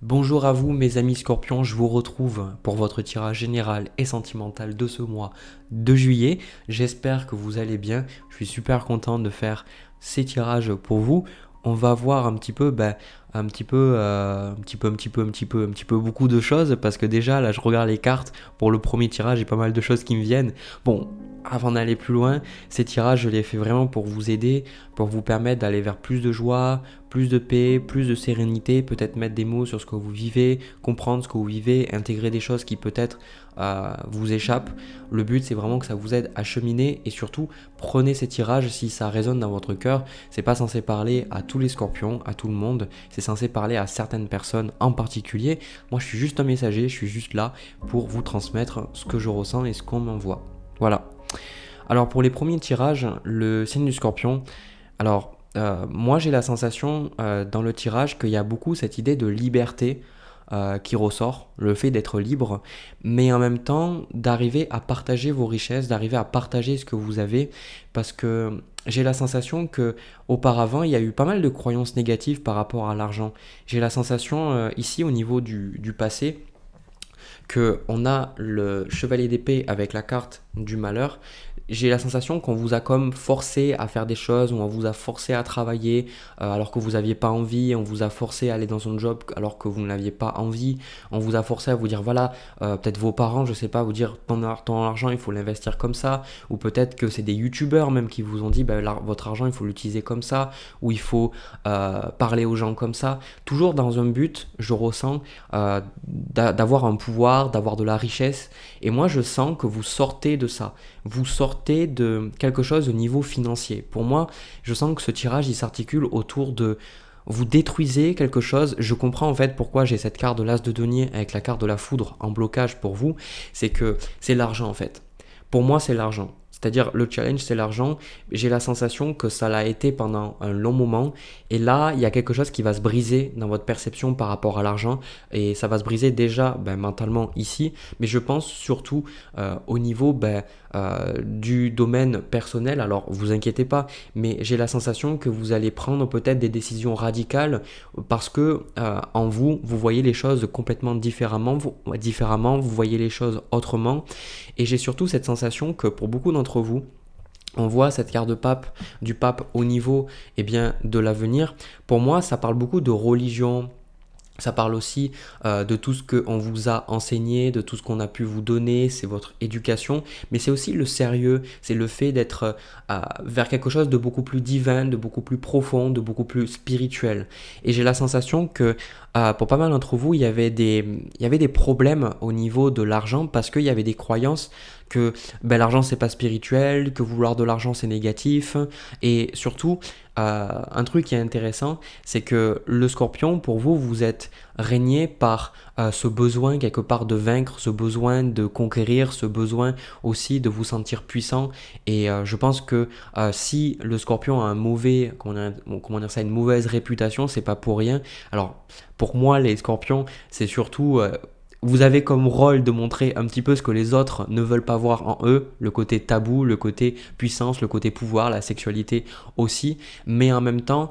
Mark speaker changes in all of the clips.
Speaker 1: Bonjour à vous mes amis scorpions, je vous retrouve pour votre tirage général et sentimental de ce mois de juillet. J'espère que vous allez bien, je suis super content de faire ces tirages pour vous. On va voir un petit peu, un petit peu beaucoup de choses parce que déjà là je regarde les cartes pour le premier tirage, j'ai pas mal de choses qui me viennent. Bon, avant d'aller plus loin, ces tirages je les fais vraiment pour vous aider, pour vous permettre d'aller vers plus de joie, plus de paix, plus de sérénité, peut-être mettre des mots sur ce que vous vivez, comprendre ce que vous vivez, intégrer des choses qui peut-être vous échappent. Le but c'est vraiment que ça vous aide à cheminer et surtout prenez ces tirages si ça résonne dans votre cœur. C'est pas censé parler à tous les scorpions, à tout le monde, c'est censé parler à certaines personnes en particulier. Moi je suis juste un messager, je suis juste là pour vous transmettre ce que je ressens et ce qu'on m'envoie. Voilà. Alors pour les premiers tirages, le signe du scorpion, moi j'ai la sensation dans le tirage qu'il y a beaucoup cette idée de liberté qui ressort, le fait d'être libre, mais en même temps d'arriver à partager vos richesses, d'arriver à partager ce que vous avez, parce que j'ai la sensation que auparavant il y a eu pas mal de croyances négatives par rapport à l'argent. J'ai la sensation ici au niveau du passé que on a le chevalier d'épée avec la carte du malheur. J'ai la sensation qu'on vous a comme forcé à faire des choses, ou on vous a forcé à travailler alors que vous n'aviez pas envie, on vous a forcé à aller dans un job alors que vous n'aviez pas envie, on vous a forcé à vous dire voilà, peut-être vos parents, je sais pas, vous dire ton argent il faut l'investir comme ça, ou peut-être que c'est des youtubeurs même qui vous ont dit votre argent il faut l'utiliser comme ça, ou il faut parler aux gens comme ça, toujours dans un but, je ressens, d'avoir un pouvoir, d'avoir de la richesse, et moi je sens que vous sortez de ça. Vous sortez de quelque chose au niveau financier. Pour moi, je sens que ce tirage, il s'articule autour de vous détruisez quelque chose. Je comprends en fait pourquoi j'ai cette carte de l'as de denier avec la carte de la foudre en blocage pour vous. C'est que c'est l'argent en fait. Pour moi, c'est l'argent. C'est-à-dire le challenge, c'est l'argent. J'ai la sensation que ça l'a été pendant un long moment. Et là, il y a quelque chose qui va se briser dans votre perception par rapport à l'argent. Et ça va se briser déjà mentalement ici. Mais je pense surtout au niveau du domaine personnel. Alors, vous inquiétez pas. Mais j'ai la sensation que vous allez prendre peut-être des décisions radicales parce que en vous, vous voyez les choses complètement différemment. Vous voyez les choses autrement. Et j'ai surtout cette sensation que pour beaucoup d'entre vous, on voit cette carte de pape, du pape au niveau de l'avenir. Pour moi, ça parle beaucoup de religion. Ça parle aussi de tout ce qu'on vous a enseigné, de tout ce qu'on a pu vous donner, c'est votre éducation, mais c'est aussi le sérieux, c'est le fait d'être vers quelque chose de beaucoup plus divin, de beaucoup plus profond, de beaucoup plus spirituel. Et j'ai la sensation que pour pas mal d'entre vous, il y avait des problèmes au niveau de l'argent parce qu'il y avait des croyances que l'argent c'est pas spirituel, que vouloir de l'argent c'est négatif, et surtout un truc qui est intéressant, c'est que le scorpion, pour vous, vous êtes régné par ce besoin quelque part de vaincre, ce besoin de conquérir, ce besoin aussi de vous sentir puissant. Et je pense que si le scorpion a une mauvaise réputation, c'est pas pour rien. Alors, pour moi, les scorpions, c'est surtout vous avez comme rôle de montrer un petit peu ce que les autres ne veulent pas voir en eux, le côté tabou, le côté puissance, le côté pouvoir, la sexualité aussi, mais en même temps,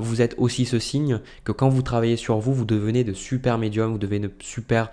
Speaker 1: vous êtes aussi ce signe que quand vous travaillez sur vous, vous devenez de super médiums, vous devenez de super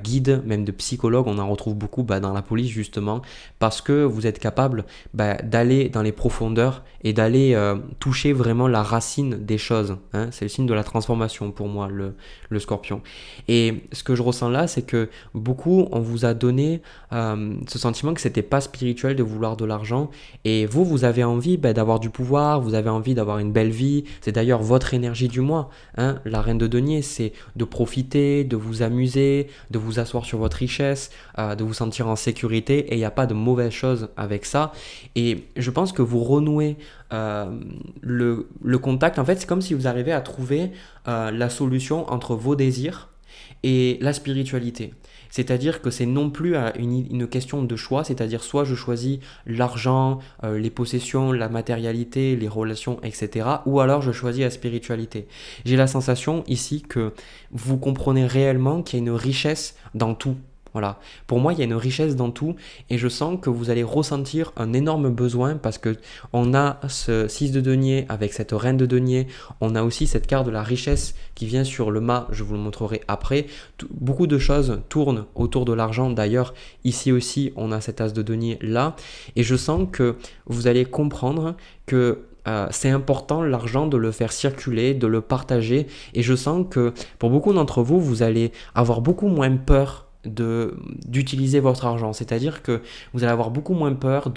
Speaker 1: guides, même de psychologues, on en retrouve beaucoup dans la police justement, parce que vous êtes capable d'aller dans les profondeurs et d'aller toucher vraiment la racine des choses, hein. C'est le signe de la transformation pour moi, le scorpion. Et ce que je ressens là, c'est que beaucoup, on vous a donné ce sentiment que c'était pas spirituel de vouloir de l'argent, et vous avez envie d'avoir du pouvoir, vous avez envie d'avoir une belle vie, c'est d'ailleurs votre énergie du mois, hein. La reine de denier, c'est de profiter, de vous amuser, de vous asseoir sur votre richesse, de vous sentir en sécurité, et il n'y a pas de mauvaise chose avec ça, et je pense que vous renouez le contact, en fait c'est comme si vous arrivez à trouver la solution entre vos désirs et la spiritualité. C'est-à-dire que c'est non plus une question de choix, c'est-à-dire soit je choisis l'argent, les possessions, la matérialité, les relations, etc. Ou alors je choisis la spiritualité. J'ai la sensation ici que vous comprenez réellement qu'il y a une richesse dans tout. Voilà. Pour moi, il y a une richesse dans tout et je sens que vous allez ressentir un énorme besoin parce que on a ce 6 de denier avec cette reine de denier. On a aussi cette carte de la richesse qui vient sur le mât. Je vous le montrerai après. Beaucoup de choses tournent autour de l'argent. D'ailleurs, ici aussi, on a cet as de denier là. Et je sens que vous allez comprendre que c'est important l'argent de le faire circuler, de le partager. Et je sens que pour beaucoup d'entre vous, vous allez avoir beaucoup moins peur d'utiliser votre argent, c'est-à-dire que vous allez avoir beaucoup moins peur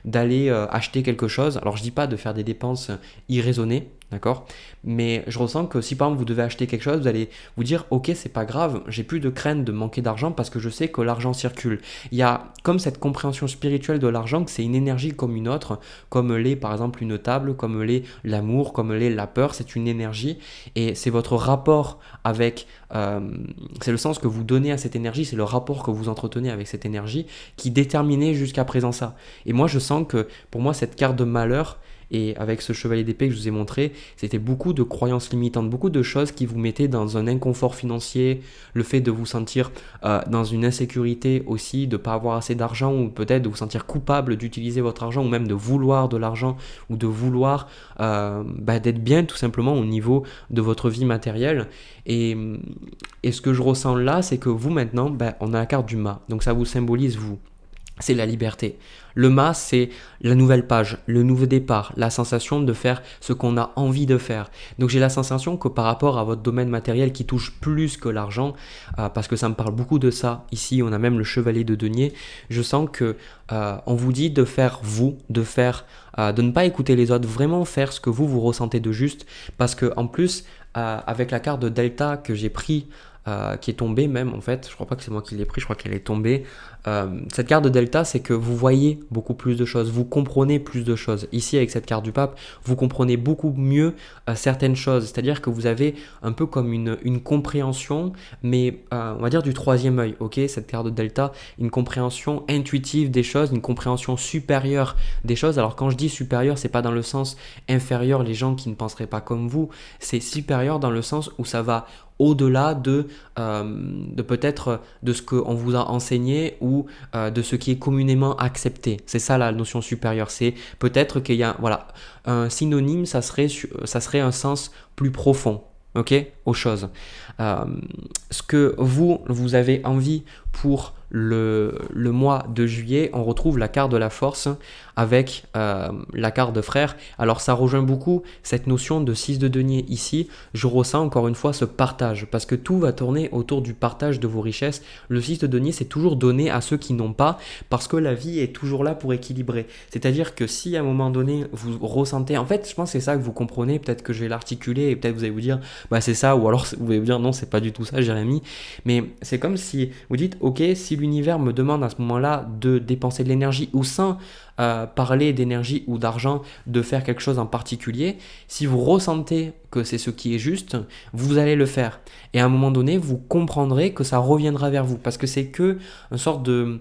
Speaker 1: d'aller acheter quelque chose. Alors je dis pas de faire des dépenses irraisonnées, d'accord, mais je ressens que si par exemple vous devez acheter quelque chose, vous allez vous dire ok, c'est pas grave, j'ai plus de crainte de manquer d'argent parce que je sais que l'argent circule. Il y a comme cette compréhension spirituelle de l'argent, que c'est une énergie comme une autre, comme l'est par exemple une table, comme l'est l'amour, comme l'est la peur. C'est une énergie et c'est votre rapport avec c'est le sens que vous donnez à cette énergie, c'est le rapport que vous entretenez avec cette énergie qui déterminait jusqu'à présent ça. Et moi je sens que pour moi cette carte de malheur, et avec ce chevalier d'épée que je vous ai montré, c'était beaucoup de croyances limitantes, beaucoup de choses qui vous mettaient dans un inconfort financier, le fait de vous sentir dans une insécurité aussi, de ne pas avoir assez d'argent ou peut-être de vous sentir coupable d'utiliser votre argent ou même de vouloir de l'argent ou de vouloir d'être bien tout simplement au niveau de votre vie matérielle. Et ce que je ressens là, c'est que vous maintenant, on a la carte du mât, donc ça vous symbolise vous. C'est la liberté. Le mât, c'est la nouvelle page, le nouveau départ, la sensation de faire ce qu'on a envie de faire. Donc j'ai la sensation que par rapport à votre domaine matériel qui touche plus que l'argent, parce que ça me parle beaucoup de ça, ici on a même le chevalier de denier, je sens que on vous dit de faire vous, de ne pas écouter les autres, vraiment faire ce que vous ressentez de juste, parce que en plus, avec la carte de Delta que j'ai pris, qui est tombée même en fait, je crois pas que c'est moi qui l'ai pris, je crois qu'elle est tombée. Cette carte de Delta, c'est que vous voyez beaucoup plus de choses, vous comprenez plus de choses. Ici avec cette carte du pape, vous comprenez beaucoup mieux certaines choses, c'est-à-dire que vous avez un peu comme une compréhension, mais on va dire du troisième œil, ok, cette carte de Delta, une compréhension intuitive des choses, une compréhension supérieure des choses. Alors quand je dis supérieure, c'est pas dans le sens inférieur, les gens qui ne penseraient pas comme vous, c'est supérieur dans le sens où ça va au-delà de peut-être de ce qu'on vous a enseigné ou de ce qui est communément accepté. C'est ça la notion supérieure. C'est peut-être qu'il y a un synonyme, ça serait un sens plus profond, ok, aux choses. Ce que vous avez envie pour le mois de juillet, on retrouve la carte de la force avec la carte de frère. Alors ça rejoint beaucoup cette notion de 6 de denier ici. Je ressens encore une fois ce partage parce que tout va tourner autour du partage de vos richesses. Le 6 de denier, c'est toujours donné à ceux qui n'ont pas parce que la vie est toujours là pour équilibrer. C'est-à-dire que si à un moment donné vous ressentez, en fait je pense que c'est ça que vous comprenez, peut-être que je vais l'articuler et peut-être vous allez vous dire bah c'est ça, ou alors vous allez vous dire non c'est pas du tout ça Jérémy, mais c'est comme si vous dites ok, si l'univers me demande à ce moment-là de dépenser de l'énergie ou sans parler d'énergie ou d'argent, de faire quelque chose en particulier, si vous ressentez que c'est ce qui est juste, vous allez le faire. Et à un moment donné, vous comprendrez que ça reviendra vers vous parce que c'est que une sorte de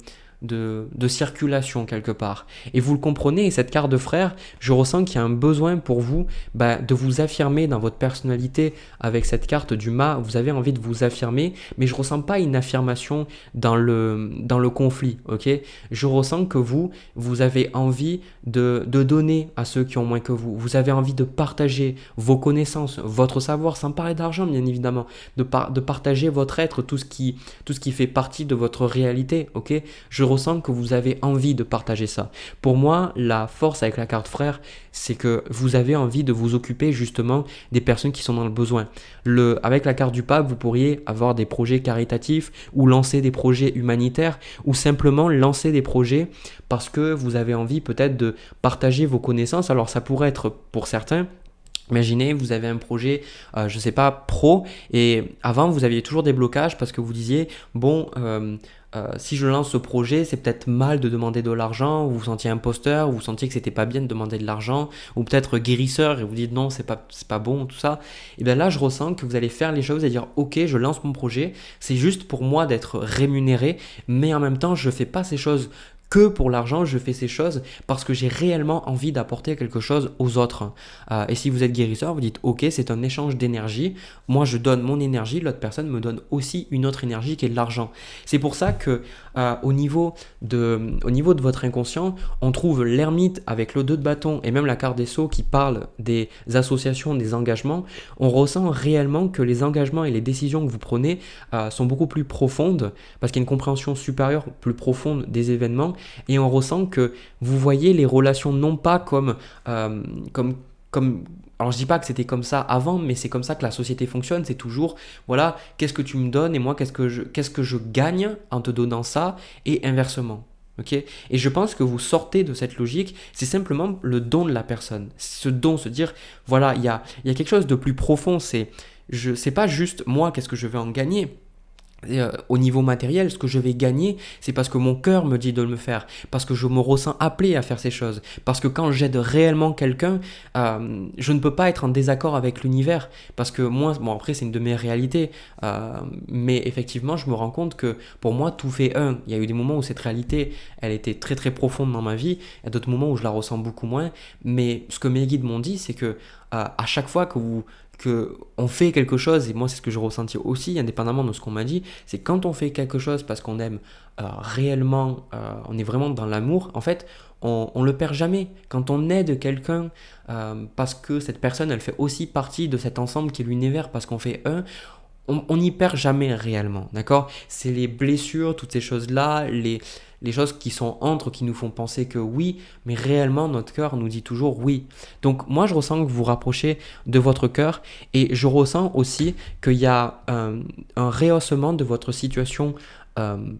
Speaker 1: circulation quelque part. Et vous le comprenez, et cette carte de frère, je ressens qu'il y a un besoin pour vous de vous affirmer dans votre personnalité avec cette carte du mât. Vous avez envie de vous affirmer, mais je ressens pas une affirmation dans le conflit, ok? Je ressens que vous avez envie de donner à ceux qui ont moins que vous. Vous avez envie de partager vos connaissances, votre savoir, sans parler d'argent bien évidemment, de partager votre être, tout ce qui fait partie de votre réalité, ok? Je ressens que vous avez envie de partager ça. Pour moi, la force avec la carte frère, c'est que vous avez envie de vous occuper justement des personnes qui sont dans le besoin. Avec la carte du pape, vous pourriez avoir des projets caritatifs ou lancer des projets humanitaires ou simplement lancer des projets parce que vous avez envie peut-être de partager vos connaissances. Alors ça pourrait être pour certains, imaginez, vous avez un projet, je sais pas, pro, et avant vous aviez toujours des blocages parce que vous disiez, bon, si je lance ce projet, c'est peut-être mal de demander de l'argent, vous vous sentiez imposteur, vous sentiez que c'était pas bien de demander de l'argent, ou peut-être guérisseur et vous dites non, c'est pas bon, tout ça. Et bien là, je ressens que vous allez faire les choses et dire ok, je lance mon projet, c'est juste pour moi d'être rémunéré, mais en même temps, je fais pas ces choses que pour l'argent, je fais ces choses parce que j'ai réellement envie d'apporter quelque chose aux autres. Et si vous êtes guérisseur, vous dites ok, c'est un échange d'énergie. Moi, je donne mon énergie, l'autre personne me donne aussi une autre énergie qui est de l'argent. C'est pour ça que au niveau de votre inconscient, on trouve l'ermite avec le 2 de bâton et même la carte des sceaux qui parle des associations, des engagements. On ressent réellement que les engagements et les décisions que vous prenez sont beaucoup plus profondes parce qu'il y a une compréhension supérieure, plus profonde des événements et on ressent que vous voyez les relations non pas comme alors je dis pas que c'était comme ça avant, mais c'est comme ça que la société fonctionne. C'est toujours, voilà, qu'est-ce que tu me donnes et moi, qu'est-ce que je gagne en te donnant ça et inversement. Ok. Et je pense que vous sortez de cette logique, c'est simplement le don de la personne. Ce don, se dire, voilà, il y a quelque chose de plus profond. C'est pas juste moi, qu'est-ce que je vais en gagner. Au niveau matériel, ce que je vais gagner, c'est parce que mon cœur me dit de le faire, parce que je me ressens appelé à faire ces choses, parce que quand j'aide réellement quelqu'un, je ne peux pas être en désaccord avec l'univers, parce que moi, bon après c'est une de mes réalités, mais effectivement je me rends compte que pour moi tout fait un. Il y a eu des moments où cette réalité, elle était très très profonde dans ma vie, il y a d'autres moments où je la ressens beaucoup moins, mais ce que mes guides m'ont dit, c'est que à chaque fois que on fait quelque chose, et moi c'est ce que je ressentis aussi, indépendamment de ce qu'on m'a dit, c'est quand on fait quelque chose parce qu'on aime réellement, on est vraiment dans l'amour, en fait, on le perd jamais. Quand on aide quelqu'un parce que cette personne, elle fait aussi partie de cet ensemble qui est l'univers, parce qu'on fait un, on n'y perd jamais réellement, d'accord? C'est les blessures, toutes ces choses-là, les choses qui sont entre, qui nous font penser que oui, mais réellement notre cœur nous dit toujours oui. Donc moi je ressens que vous vous rapprochez de votre cœur et je ressens aussi qu'il y a un rehaussement de votre situation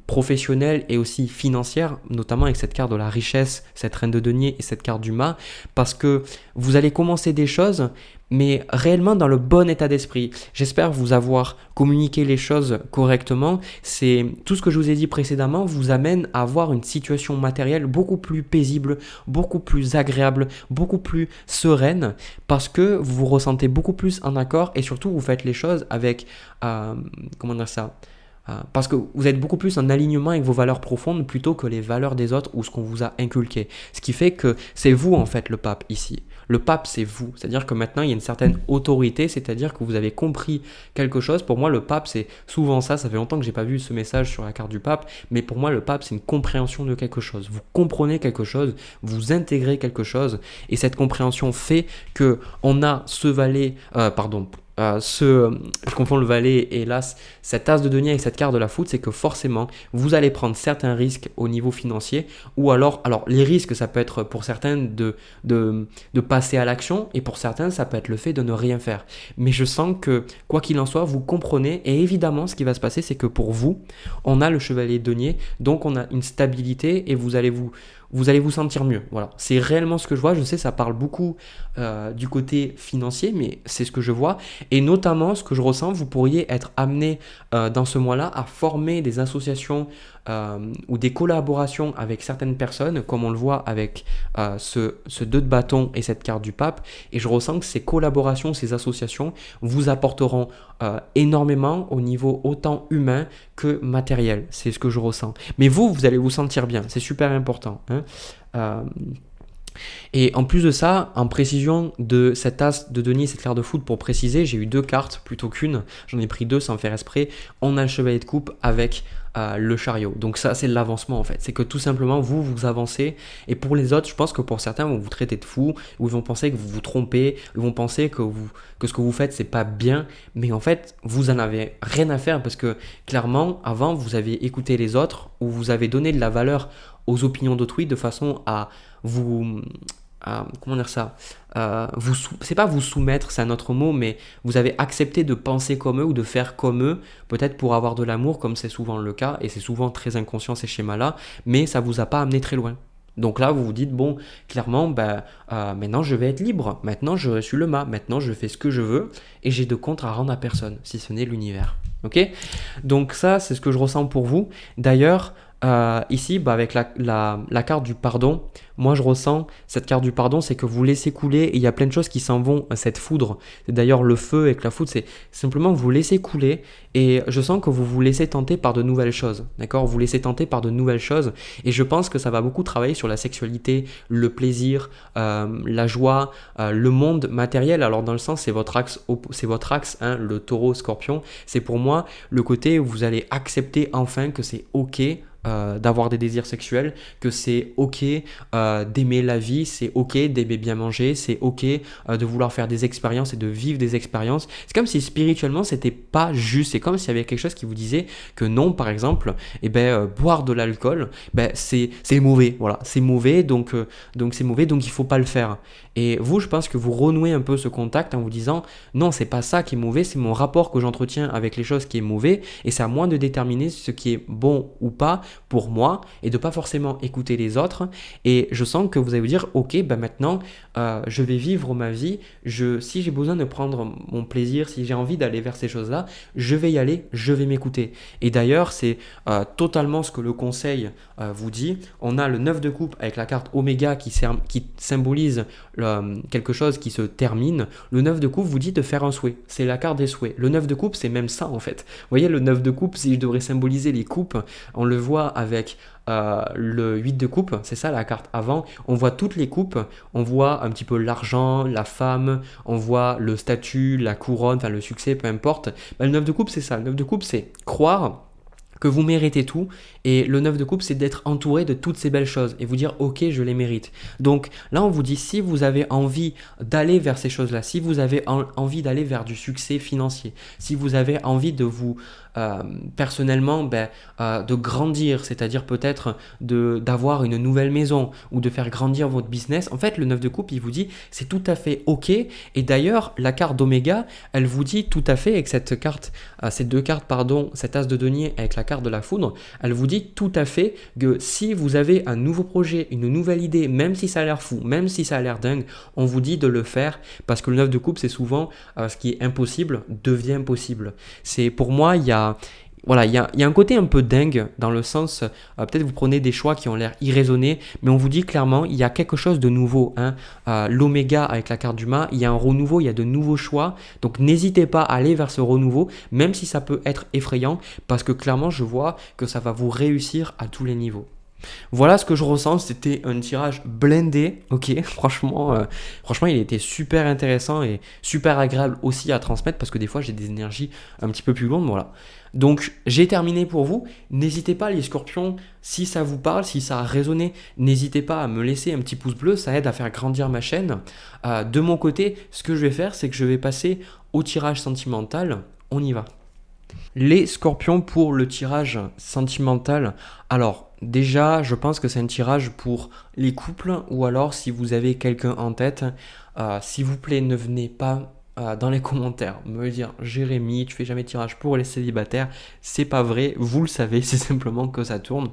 Speaker 1: professionnelle et aussi financière, notamment avec cette carte de la richesse, cette reine de denier et cette carte du mât, parce que vous allez commencer des choses, mais réellement dans le bon état d'esprit. J'espère vous avoir communiqué les choses correctement. C'est tout ce que je vous ai dit précédemment vous amène à avoir une situation matérielle beaucoup plus paisible, beaucoup plus agréable, beaucoup plus sereine, parce que vous vous ressentez beaucoup plus en accord et surtout vous faites les choses avec, comment dire ça, parce que vous êtes beaucoup plus en alignement avec vos valeurs profondes plutôt que les valeurs des autres ou ce qu'on vous a inculqué. Ce qui fait que c'est vous en fait le pape ici. Le pape c'est vous. C'est-à-dire que maintenant il y a une certaine autorité, c'est-à-dire que vous avez compris quelque chose. Pour moi le pape c'est souvent ça. Ça fait longtemps que j'ai pas vu ce message sur la carte du pape, mais pour moi le pape c'est une compréhension de quelque chose. Vous comprenez quelque chose, vous intégrez quelque chose et cette compréhension fait que on a ce valet, je confonds le valet et l'as, cette as de denier avec cette carte de la foudre, c'est que forcément vous allez prendre certains risques au niveau financier ou alors les risques ça peut être pour certains de passer à l'action et pour certains ça peut être le fait de ne rien faire. Mais je sens que quoi qu'il en soit vous comprenez et évidemment ce qui va se passer c'est que pour vous on a le chevalier de denier donc on a une stabilité et vous allez vous sentir mieux. Voilà, c'est réellement ce que je vois. Je sais, ça parle beaucoup du côté financier, mais c'est ce que je vois. Et notamment, ce que je ressens, vous pourriez être amené dans ce mois-là à former des associations ou des collaborations avec certaines personnes, comme on le voit avec ce 2 de bâton et cette carte du pape. Et je ressens que ces collaborations, ces associations vous apporteront énormément au niveau autant humain que matériel. C'est ce que je ressens. Mais vous allez vous sentir bien. C'est super important. Et en plus de ça, en précision de cette as de denier, cette carte de foudre, pour préciser, j'ai eu 2 cartes plutôt qu'une. J'en ai pris 2 sans faire exprès. On a le chevalier de coupe avec le chariot. Donc ça, c'est l'avancement en fait. C'est que tout simplement, vous avancez. Et pour les autres, je pense que pour certains, vont vous traiter de fou, ou ils vont penser que vous vous trompez, ils vont penser que ce que vous faites, c'est pas bien. Mais en fait, vous en avez rien à faire parce que clairement, avant, vous avez écouté les autres, ou vous avez donné de la valeur aux opinions d'autrui de façon à vous... comment dire ça, c'est pas vous soumettre, c'est un autre mot, mais vous avez accepté de penser comme eux ou de faire comme eux, peut-être pour avoir de l'amour, comme c'est souvent le cas, et c'est souvent très inconscient ces schémas-là, mais ça vous a pas amené très loin. Donc là, vous vous dites, bon, clairement, maintenant je vais être libre, maintenant je suis le mât, maintenant je fais ce que je veux, et j'ai de compte à rendre à personne, si ce n'est l'univers. Ok ? Donc ça, c'est ce que je ressens pour vous. D'ailleurs, Ici, bah, avec la carte du pardon, moi je ressens cette carte du pardon, c'est que vous laissez couler et il y a plein de choses qui s'en vont, cette foudre. C'est d'ailleurs le feu avec la foudre, c'est simplement vous laissez couler et je sens que vous vous laissez tenter par de nouvelles choses. D'accord? Vous laissez tenter par de nouvelles choses et je pense que ça va beaucoup travailler sur la sexualité, le plaisir, la joie, le monde matériel. Alors dans le sens, c'est votre axe, hein, le taureau scorpion. C'est pour moi le côté où vous allez accepter enfin que c'est ok d'avoir des désirs sexuels, que c'est ok d'aimer la vie, c'est ok d'aimer bien manger, c'est ok de vouloir faire des expériences et de vivre des expériences. C'est comme si spirituellement c'était pas juste, c'est comme s'il y avait quelque chose qui vous disait que non, par exemple, boire de l'alcool, c'est mauvais, voilà, c'est mauvais, donc c'est mauvais, donc il faut pas le faire. Et vous, je pense que vous renouez un peu ce contact en vous disant non, c'est pas ça qui est mauvais, c'est mon rapport que j'entretiens avec les choses qui est mauvais et c'est à moi de déterminer ce qui est bon ou pas pour moi et de pas forcément écouter les autres. Et je sens que vous allez vous dire ok, maintenant je vais vivre ma vie, si j'ai besoin de prendre mon plaisir, si j'ai envie d'aller vers ces choses-là, je vais y aller, je vais m'écouter. Et d'ailleurs, c'est totalement ce que le conseil vous dit. On a le 9 de coupe avec la carte Oméga qui symbolise quelque chose qui se termine. Le 9 de coupe vous dit de faire un souhait. C'est la carte des souhaits. Le 9 de coupe, c'est même ça en fait. Vous voyez, le 9 de coupe, si je devrais symboliser les coupes, on le voit avec le 8 de coupe, c'est ça la carte avant. On voit toutes les coupes, on voit un petit peu l'argent, la femme, on voit le statut, la couronne, enfin le succès, peu importe. Le 9 de coupe, c'est ça. Le 9 de coupe, c'est croire que vous méritez tout et le 9 de coupe c'est d'être entouré de toutes ces belles choses et vous dire ok je les mérite. Donc là on vous dit si vous avez envie d'aller vers ces choses là, si vous avez envie d'aller vers du succès financier, si vous avez envie de vous personnellement de grandir, c'est-à-dire peut-être d'avoir une nouvelle maison ou de faire grandir votre business, en fait le 9 de coupe il vous dit c'est tout à fait ok. Et d'ailleurs la carte d'Oméga elle vous dit tout à fait avec cette carte, ces deux cartes pardon, cet as de denier avec la carte de la foudre, elle vous dit tout à fait que si vous avez un nouveau projet, une nouvelle idée, même si ça a l'air fou, même si ça a l'air dingue, on vous dit de le faire parce que le 9 de coupe c'est souvent ce qui est impossible devient possible. C'est pour moi il y a un côté un peu dingue dans le sens, peut-être vous prenez des choix qui ont l'air irraisonnés, mais on vous dit clairement, il y a quelque chose de nouveau. L'Oméga avec la carte du mât, il y a un renouveau, il y a de nouveaux choix. Donc n'hésitez pas à aller vers ce renouveau, même si ça peut être effrayant, parce que clairement, je vois que ça va vous réussir à tous les niveaux. Voilà ce que je ressens, c'était un tirage blindé, ok, franchement il était super intéressant et super agréable aussi à transmettre parce que des fois j'ai des énergies un petit peu plus lourdes, voilà. Donc j'ai terminé pour vous, n'hésitez pas les scorpions, si ça vous parle, si ça a résonné, n'hésitez pas à me laisser un petit pouce bleu, ça aide à faire grandir ma chaîne. De mon côté, ce que je vais faire, c'est que je vais passer au tirage sentimental, on y va. Les scorpions pour le tirage sentimental, alors déjà je pense que c'est un tirage pour les couples ou alors si vous avez quelqu'un en tête, s'il vous plaît ne venez pas dans les commentaires me dire Jérémy tu fais jamais de tirage pour les célibataires, c'est pas vrai, vous le savez, c'est simplement que ça tourne,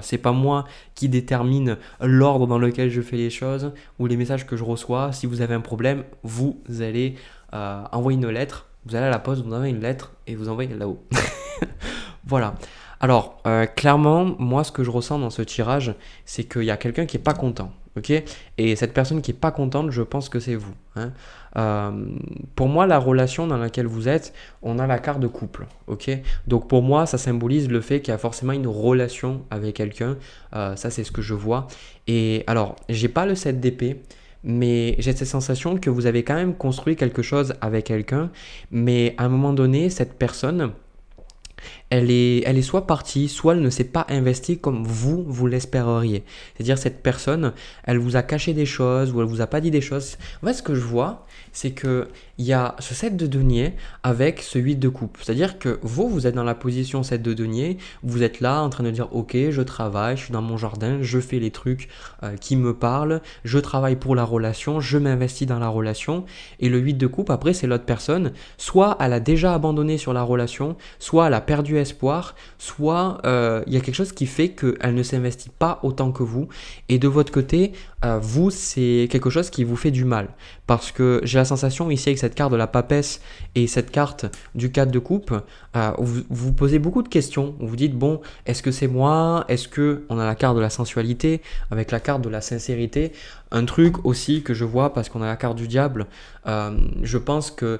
Speaker 1: c'est pas moi qui détermine l'ordre dans lequel je fais les choses ou les messages que je reçois. Si vous avez un problème vous allez envoyer une lettre. Vous allez à la poste, vous envoyez une lettre et vous envoyez là-haut. Voilà. Alors, clairement, moi, ce que je ressens dans ce tirage, c'est qu'il y a quelqu'un qui n'est pas content. Ok ? Et cette personne qui n'est pas contente, je pense que c'est vous. Pour moi, la relation dans laquelle vous êtes, on a la carte de couple. Ok ? Donc, pour moi, ça symbolise le fait qu'il y a forcément une relation avec quelqu'un. Ça, c'est ce que je vois. Et alors, j'ai pas le 7 d'épée. Mais j'ai cette sensation que vous avez quand même construit quelque chose avec quelqu'un, mais à un moment donné, cette personne, elle est soit partie, soit elle ne s'est pas investie comme vous l'espéreriez. C'est-à-dire cette personne, elle vous a caché des choses ou elle vous a pas dit des choses. En fait, ce que je vois, c'est que il y a ce 7 de denier avec ce 8 de coupe. C'est-à-dire que vous êtes dans la position 7 de denier, vous êtes là en train de dire ok, je travaille, je suis dans mon jardin, je fais les trucs qui me parlent, je travaille pour la relation, je m'investis dans la relation. Et le 8 de coupe, après, c'est l'autre personne, soit elle a déjà abandonné sur la relation, soit elle a perdu perdu espoir, soit il y a quelque chose qui fait qu'elle ne s'investit pas autant que vous. Et de votre côté, vous, c'est quelque chose qui vous fait du mal. Parce que j'ai la sensation ici avec cette carte de la papesse et cette carte du 4 de coupe, vous vous posez beaucoup de questions. Vous vous dites, bon, est-ce que c'est moi? Est-ce que on a la carte de la sensualité avec la carte de la sincérité? Un truc aussi que je vois parce qu'on a la carte du diable, je pense que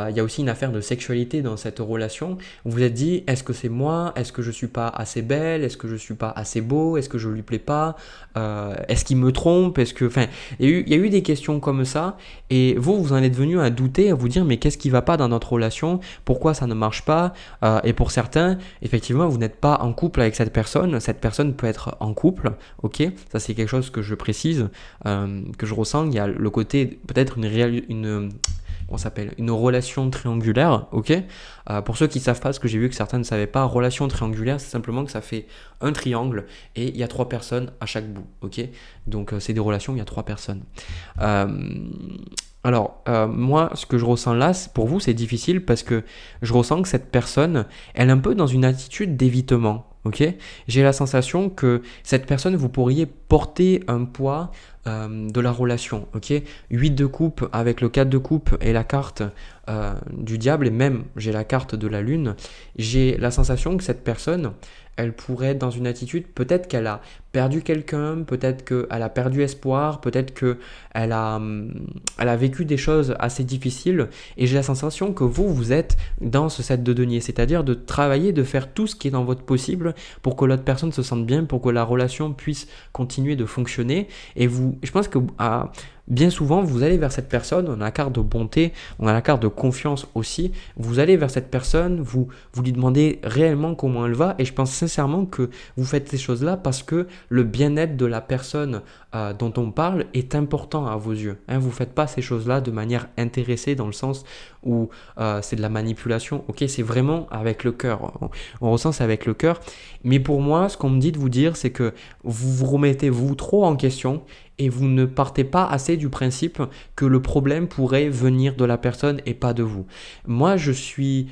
Speaker 1: il y a aussi une affaire de sexualité dans cette relation. Vous vous êtes dit, est-ce que c'est moi? Est-ce que je suis pas assez belle? Est-ce que je suis pas assez beau? Est-ce que je lui plais pas? Est-ce qu'il me trompe? Est-ce que, enfin, il y a eu des questions comme ça. Et vous en êtes venu à douter, à vous dire, mais qu'est-ce qui va pas dans notre relation? Pourquoi ça ne marche pas? Et pour certains, effectivement, vous n'êtes pas en couple avec cette personne. Cette personne peut être en couple, ok? Ça, c'est quelque chose que je précise, que je ressens. Il y a le côté, peut-être on s'appelle une relation triangulaire, ok? Pour ceux qui ne savent pas, ce que j'ai vu que certains ne savaient pas, relation triangulaire, c'est simplement que ça fait un triangle et il y a 3 personnes à chaque bout, ok? Donc c'est des relations où il y a 3 personnes. Moi, ce que je ressens là, pour vous, c'est difficile parce que je ressens que cette personne, elle est un peu dans une attitude d'évitement. Ok, j'ai la sensation que cette personne, vous pourriez porter un poids de la relation. Ok, 8 de coupe avec le 4 de coupe et la carte du diable, et même j'ai la carte de la lune. J'ai la sensation que cette personne, elle pourrait être dans une attitude, peut-être qu'elle a perdu quelqu'un, peut-être qu'elle a perdu espoir, peut-être qu'elle a vécu des choses assez difficiles. Et j'ai la sensation que vous êtes dans ce 7 de denier, c'est-à-dire de travailler, de faire tout ce qui est dans votre possible pour que l'autre personne se sente bien, pour que la relation puisse continuer de fonctionner. Et je pense que bien souvent, vous allez vers cette personne, on a la carte de bonté, on a la carte de confiance aussi, vous allez vers cette personne, vous lui demandez réellement comment elle va, et je pense sincèrement que vous faites ces choses-là parce que le bien-être de la personne dont on parle est important à vos yeux. Vous ne faites pas ces choses-là de manière intéressée dans le sens où c'est de la manipulation, ok, c'est vraiment avec le cœur, on ressent c'est avec le cœur, mais pour moi, ce qu'on me dit de vous dire, c'est que vous vous remettez vous trop en question et vous ne partez pas assez du principe que le problème pourrait venir de la personne et pas de vous. Moi, je suis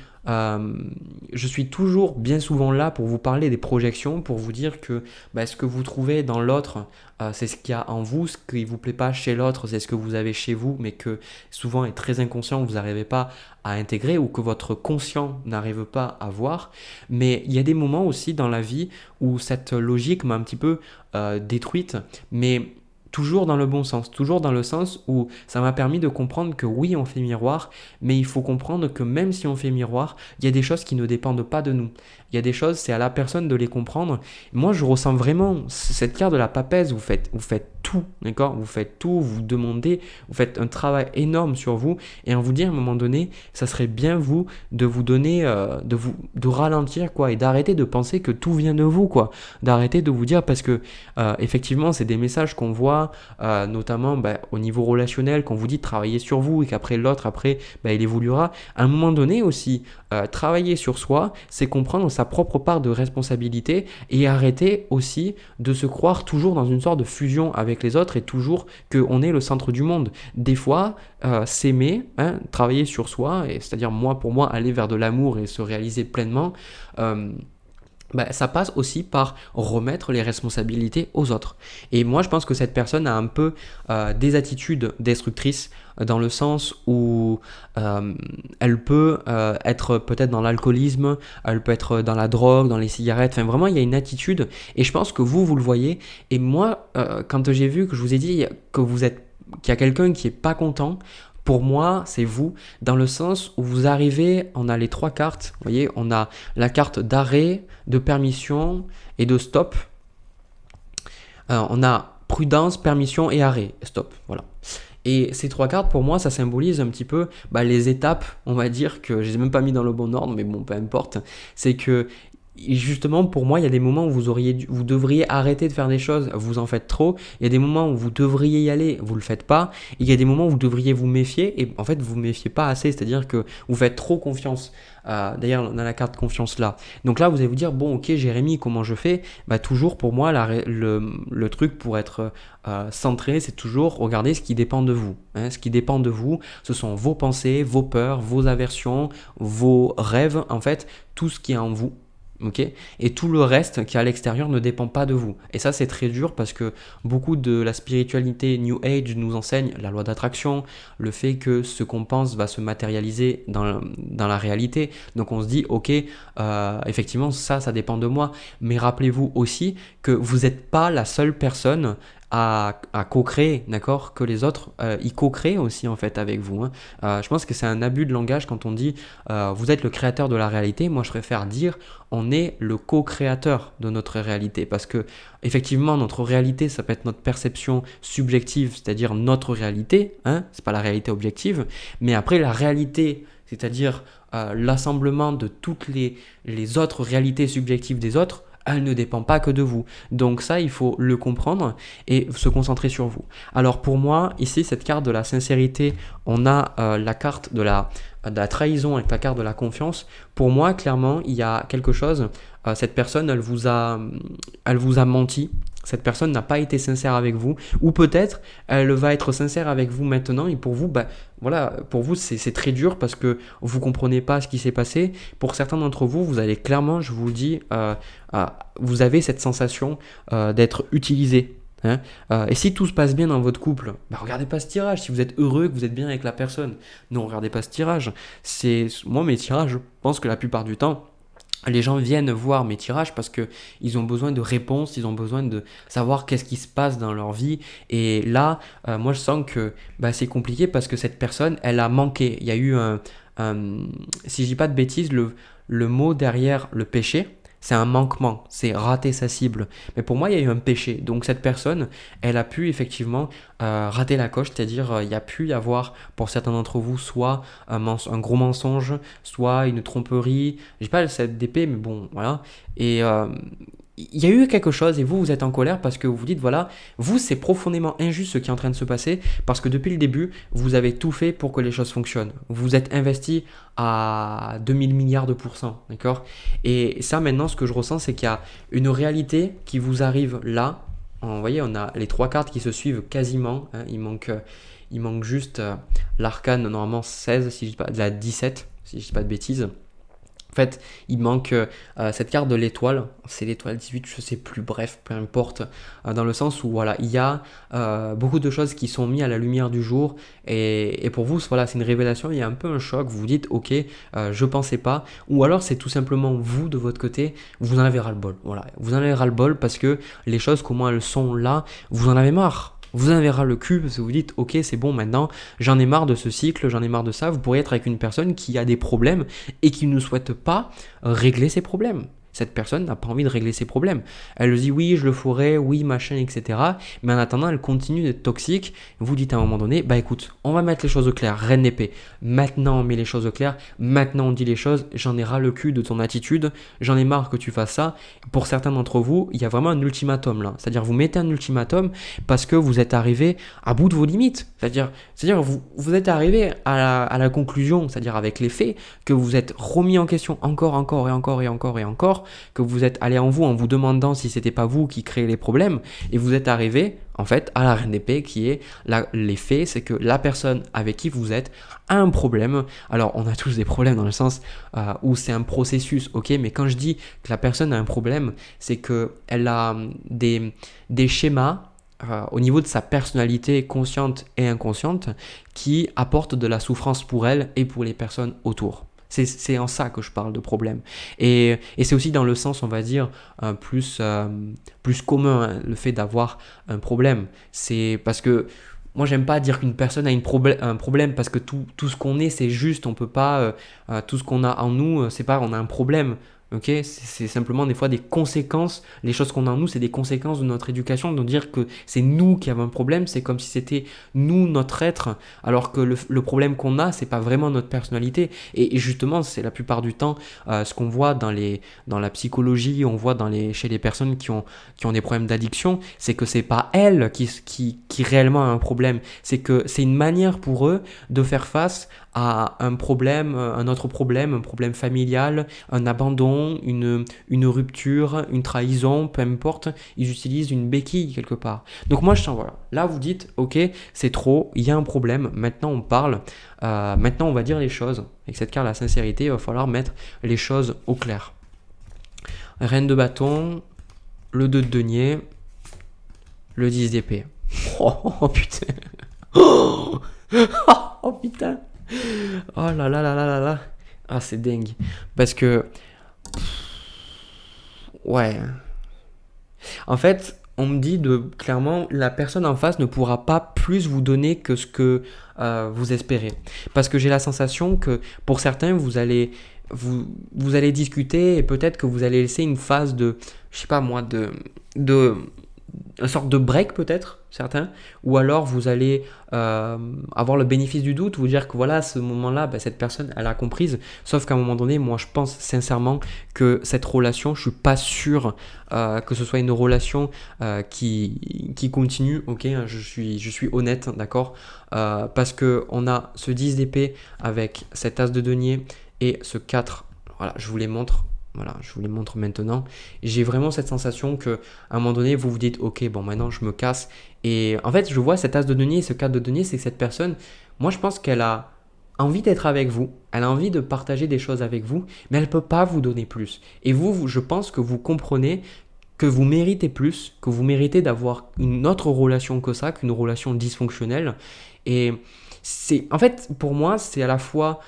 Speaker 1: toujours bien souvent là pour vous parler des projections, pour vous dire que ce que vous trouvez dans l'autre, c'est ce qu'il y a en vous, ce qui ne vous plaît pas chez l'autre, c'est ce que vous avez chez vous, mais que souvent est très inconscient, vous n'arrivez pas à intégrer ou que votre conscient n'arrive pas à voir. Mais il y a des moments aussi dans la vie où cette logique m'a un petit peu détruite, mais toujours dans le bon sens, toujours dans le sens où ça m'a permis de comprendre que oui, on fait miroir, mais il faut comprendre que même si on fait miroir, il y a des choses qui ne dépendent pas de nous. Il y a des choses, c'est à la personne de les comprendre. Moi, je ressens vraiment cette carte de la papesse, vous faites tout, d'accord? Vous faites tout, vous demandez, vous faites un travail énorme sur vous, et on vous dit à un moment donné, ça serait bien vous de vous donner, de ralentir, quoi, et d'arrêter de penser que tout vient de vous, quoi. D'arrêter de vous dire, parce que effectivement, c'est des messages qu'on voit, notamment au niveau relationnel, qu'on vous dit de travailler sur vous, et qu'après l'autre, il évoluera. À un moment donné aussi, travailler sur soi, c'est comprendre sa propre part de responsabilité et arrêter aussi de se croire toujours dans une sorte de fusion avec les autres et toujours qu'on est le centre du monde. Des fois, s'aimer, travailler sur soi, et c'est-à-dire pour moi, aller vers de l'amour et se réaliser pleinement, ça passe aussi par remettre les responsabilités aux autres. Et moi, je pense que cette personne a un peu des attitudes destructrices dans le sens où elle peut être peut-être dans l'alcoolisme, elle peut être dans la drogue, dans les cigarettes. Enfin, vraiment, il y a une attitude. Et je pense que vous le voyez. Et moi, quand j'ai vu que je vous ai dit qu'il y a quelqu'un qui est pas content, pour moi, c'est vous, dans le sens où vous arrivez, on a les 3 cartes, vous voyez, on a la carte d'arrêt, de permission et de stop. On a prudence, permission et arrêt, stop, voilà. Et ces 3 cartes, pour moi, ça symbolise un petit peu les étapes, on va dire, que je les ai même pas mis dans le bon ordre, mais bon, peu importe. C'est que justement, pour moi, il y a des moments où vous devriez arrêter de faire des choses, vous en faites trop. Il y a des moments où vous devriez y aller, vous le faites pas. Et il y a des moments où vous devriez vous méfier, et en fait, vous méfiez pas assez, c'est-à-dire que vous faites trop confiance. D'ailleurs, on a la carte confiance là. Donc là, vous allez vous dire, bon, ok, Jérémy, comment je fais? Toujours pour moi, le truc pour être centré, c'est toujours regarder ce qui dépend de vous. Ce qui dépend de vous, ce sont vos pensées, vos peurs, vos aversions, vos rêves, en fait, tout ce qui est en vous. ok. Et tout le reste qui est à l'extérieur ne dépend pas de vous. Et ça, c'est très dur parce que beaucoup de la spiritualité New Age nous enseigne la loi d'attraction, le fait que ce qu'on pense va se matérialiser dans la réalité. Donc on se dit, ok, effectivement, ça dépend de moi. Mais rappelez-vous aussi que vous n'êtes pas la seule personne à co-créer, d'accord? Que les autres, ils co-créent aussi en fait avec vous, hein. Je pense que c'est un abus de langage quand on dit vous êtes le créateur de la réalité. Moi, je préfère dire on est le co-créateur de notre réalité parce que effectivement, notre réalité, ça peut être notre perception subjective, c'est-à-dire notre réalité, hein? C'est pas la réalité objective, mais après la réalité, c'est-à-dire l'assemblement de toutes les autres réalités subjectives des autres, elle ne dépend pas que de vous. Donc ça, il faut le comprendre et se concentrer sur vous. Alors pour moi, ici, cette carte de la sincérité, on a la carte de la trahison avec la carte de la confiance. Pour moi, clairement, il y a quelque chose. Cette personne, elle vous a menti. Cette personne n'a pas été sincère avec vous. Ou peut-être, elle va être sincère avec vous maintenant. Et pour vous, voilà, pour vous, c'est très dur parce que vous ne comprenez pas ce qui s'est passé. Pour certains d'entre vous, vous allez clairement, je vous le dis, vous avez cette sensation d'être utilisé. Hein. Et si tout se passe bien dans votre couple, regardez pas ce tirage. Si vous êtes heureux, que vous êtes bien avec la personne, non, regardez pas ce tirage. Moi, mes tirages, je pense que la plupart du temps, les gens viennent voir mes tirages parce qu'ils ont besoin de réponses, ils ont besoin de savoir qu'est-ce qui se passe dans leur vie. Et là, moi, je sens que c'est compliqué parce que cette personne, elle a manqué. Il y a eu si je dis pas de bêtises, le mot derrière le péché, c'est un manquement, c'est rater sa cible. Mais pour moi, il y a eu un péché. Donc cette personne, elle a pu effectivement rater la coche, c'est-à-dire il y a pu y avoir pour certains d'entre vous soit un gros mensonge, soit une tromperie. Je sais pas le 7 d'épée, mais bon, voilà. Et il y a eu quelque chose et vous êtes en colère parce que vous vous dites, voilà, vous, c'est profondément injuste ce qui est en train de se passer parce que depuis le début, vous avez tout fait pour que les choses fonctionnent. Vous êtes investi à 2000 milliards de pourcents, d'accord? Et ça, maintenant, ce que je ressens, c'est qu'il y a une réalité qui vous arrive là. Vous voyez, on a les trois cartes qui se suivent quasiment, hein. Il manque juste l'arcane, normalement 16, si je dis pas, de la 17, si je dis pas de bêtises. En fait, il manque cette carte de l'étoile, c'est l'étoile 18, je sais plus, bref, peu importe, dans le sens où voilà, il y a beaucoup de choses qui sont mises à la lumière du jour et pour vous, voilà, c'est une révélation, il y a un peu un choc, vous vous dites, ok, je pensais pas, ou alors c'est tout simplement vous, de votre côté, vous en avez ras-le-bol, voilà, vous en avez ras-le-bol parce que les choses, comment elles sont là, vous en avez marre. Vous en avez ras le cul parce que vous dites ok c'est bon maintenant j'en ai marre de ce cycle, j'en ai marre de ça. Vous pourriez être avec une personne qui a des problèmes et qui ne souhaite pas régler ses problèmes. Cette personne n'a pas envie de régler ses problèmes. Elle dit oui je le ferai, oui machin etc. Mais en attendant elle continue d'être toxique. Vous dites à un moment donné écoute on va mettre les choses au clair, reine d'épée. Maintenant on met les choses au clair, maintenant on dit les choses, j'en ai ras le cul de ton attitude, j'en ai marre que tu fasses ça. Pour certains d'entre vous il y a vraiment un ultimatum là. C'est-à-dire vous mettez un ultimatum parce que vous êtes arrivé à bout de vos limites. C'est-à-dire vous êtes arrivé à la conclusion, c'est-à-dire avec les faits, que vous êtes remis en question encore et encore, que vous êtes allé en vous demandant si c'était pas vous qui créez les problèmes et vous êtes arrivé en fait à la reine d'épée qui est les faits, c'est que la personne avec qui vous êtes a un problème. Alors on a tous des problèmes dans le sens où c'est un processus, ok, mais quand je dis que la personne a un problème, c'est que elle a des schémas au niveau de sa personnalité consciente et inconsciente qui apportent de la souffrance pour elle et pour les personnes autour. C'est en ça que je parle de problème. Et c'est aussi dans le sens, on va dire, plus commun, hein, le fait d'avoir un problème. C'est parce que moi, j'aime pas dire qu'une personne a un problème parce que tout ce qu'on est, c'est juste. On peut pas, tout ce qu'on a en nous, c'est pas on a un problème. Ok, c'est simplement des fois des conséquences. Les choses qu'on a en nous, c'est des conséquences de notre éducation. Donc dire que c'est nous qui avons un problème, c'est comme si c'était nous, notre être, alors que le problème qu'on a, c'est pas vraiment notre personnalité. Et justement, c'est la plupart du temps ce qu'on voit dans la psychologie, on voit chez les personnes qui ont des problèmes d'addiction, c'est que c'est pas elles qui réellement a un problème. C'est que c'est une manière pour eux de faire face à un problème, un autre problème, un problème familial, un abandon, une rupture, une trahison, peu importe, ils utilisent une béquille quelque part. Donc moi je sens, voilà, là vous dites, ok, c'est trop, il y a un problème, maintenant on parle, maintenant on va dire les choses. Avec cette carte, la sincérité, il va falloir mettre les choses au clair. reine de bâton, le 2 de denier, le 10 d'épée. Oh putain. Oh, oh putain. Oh là là là là là là. Ah, c'est dingue. Parce que... Ouais. En fait, on me dit clairement, la personne en face ne pourra pas plus vous donner que ce que vous espérez. Parce que j'ai la sensation que pour certains, vous allez discuter et peut-être que vous allez laisser une phase de, je sais pas moi, de une sorte de break peut-être, certains, ou alors vous allez avoir le bénéfice du doute, vous dire que voilà, à ce moment-là, bah, cette personne, elle a comprise, sauf qu'à un moment donné, moi je pense sincèrement que cette relation, je suis pas sûr que ce soit une relation qui continue, ok, hein, je suis honnête, d'accord, parce que on a ce 10 d'épée avec cet as de denier et ce 4, voilà, je vous les montre. Voilà, je vous les montre maintenant. J'ai vraiment cette sensation que à un moment donné, vous vous dites, ok, bon, maintenant je me casse. Et en fait, je vois cet as de denier et ce 4 de denier, c'est que cette personne, moi je pense qu'elle a envie d'être avec vous, elle a envie de partager des choses avec vous, mais elle ne peut pas vous donner plus. Et je pense que vous comprenez que vous méritez plus, que vous méritez d'avoir une autre relation que ça, qu'une relation dysfonctionnelle. Et en fait, pour moi, c'est à la fois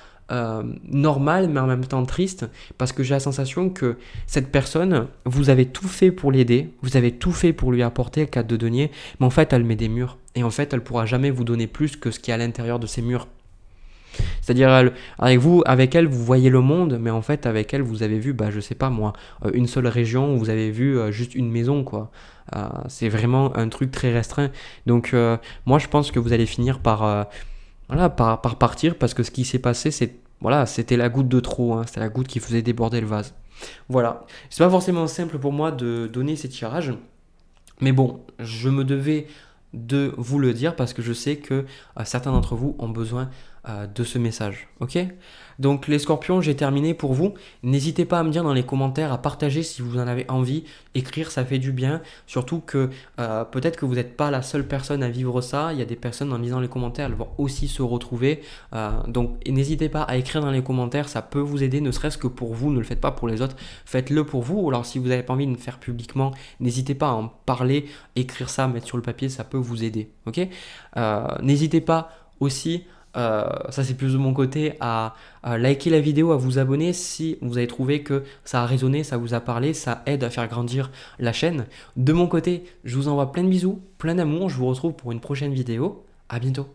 Speaker 1: normal, mais en même temps triste, parce que j'ai la sensation que cette personne, vous avez tout fait pour l'aider, vous avez tout fait pour lui apporter le 4 de denier, mais en fait, elle met des murs. Et en fait, elle pourra jamais vous donner plus que ce qui est à l'intérieur de ces murs. C'est-à-dire, avec elle, vous voyez le monde, mais en fait, avec elle, vous avez vu, bah, je sais pas moi, une seule région, vous avez vu juste une maison, quoi. C'est vraiment un truc très restreint. Donc, moi, je pense que vous allez finir voilà, par partir, parce que ce qui s'est passé, voilà, c'était la goutte de trop, hein, c'était la goutte qui faisait déborder le vase. Voilà. C'est pas forcément simple pour moi de donner ces tirages, mais bon, je me devais de vous le dire parce que je sais que certains d'entre vous ont besoin de ce message. Ok? Donc les scorpions, j'ai terminé pour vous. N'hésitez pas à me dire dans les commentaires, à partager si vous en avez envie. Écrire, ça fait du bien. Surtout que peut-être que vous n'êtes pas la seule personne à vivre ça. Il y a des personnes en lisant les commentaires, elles vont aussi se retrouver. Donc n'hésitez pas à écrire dans les commentaires, ça peut vous aider, ne serait-ce que pour vous. Ne le faites pas pour les autres, faites-le pour vous. Alors si vous n'avez pas envie de le faire publiquement, n'hésitez pas à en parler, écrire ça, mettre sur le papier, ça peut vous aider. Ok? N'hésitez pas aussi, ça c'est plus de mon côté, à liker la vidéo, à vous abonner si vous avez trouvé que ça a résonné, ça vous a parlé, ça aide à faire grandir la chaîne. De mon côté, je vous envoie plein de bisous, plein d'amour, je vous retrouve pour une prochaine vidéo. À bientôt.